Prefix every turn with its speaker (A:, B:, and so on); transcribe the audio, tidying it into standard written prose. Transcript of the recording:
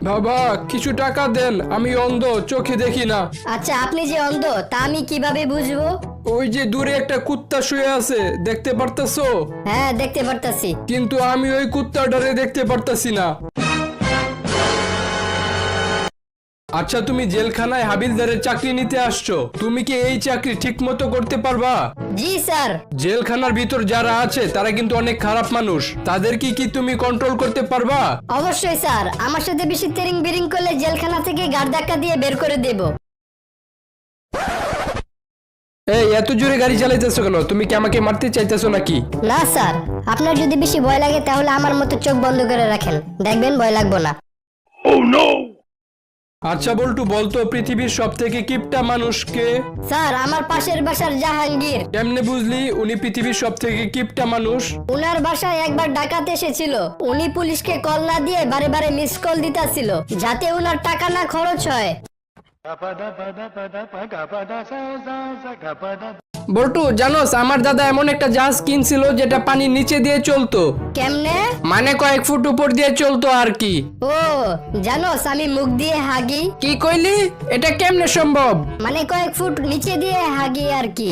A: বাবা কিছু টাকা দেন, আমি অন্ধ, চোখে দেখি না।
B: আচ্ছা আপনি যে অন্ধ তা আমি কিভাবে বুঝবো?
A: ওই যে দূরে একটা কুত্তা শুয়ে আছে, দেখতে পারতাছো?
B: হ্যাঁ দেখতে পারতাছি।
A: কিন্তু আমি ওই কুত্তাটারে দেখতে পারতাছি না। আচ্ছা তুমি জেলখানায় হাবিলদারের চাকরি নিতে আসছো, তুমি কি এই চাকরি ঠিক মতো করতে পারবা?
B: জি স্যার।
A: জেলখানার ভিতর যারা আছে তারা কিন্তু অনেক খারাপ মানুষ, তাদেরকে কি তুমি কন্ট্রোল করতে পারবা?
B: অবশ্যই স্যার, আমার সাথে বেশি তেরিং বিরিং করলে জেলখানা থেকে গাড় ধাক্কা দিয়ে বের করে দেব।
A: এই এত জোরে গাড়ি চালাইতেছো কেন? তুমি কি আমাকে মারতে চাইতেছো নাকি?
B: না স্যার, আপনার যদি বেশি ভয় লাগে তাহলে আমার মতো চোখ বন্ধ করে রাখেন, দেখবেন ভয় লাগবো না।
A: আচ্ছা বল্টু, বলতো পৃথিবীর সব থেকে কিপটা মানুষকে?
B: স্যার আমার পাশের বাসার জাহাঙ্গীর।
A: কেমনে বুঝলি উনি পৃথিবীর সব থেকে কিপটা মানুষ?
B: উনার বাসায় একবার ডাকাত এসেছিল, উনি পুলিশকে কল না দিয়ে বারে বারে মিস কল দিতাছিল যাতে উনার টাকা না খরচ হয়।
A: বল্টু জানোস, আমার দাদা এমন একটা জাহাজ কিনছিল যেটা পানির নিচে দিয়ে চলতো।
B: কেমনে?
A: মানে কয়েক ফুট উপর দিয়ে চলতো আর কি।
B: ও জানোস আমি মুখ দিয়ে হাগি।
A: কি কইলি? এটা কেমনে সম্ভব?
B: মানে কয়েক ফুট নিচে দিয়ে হাগি আর কি।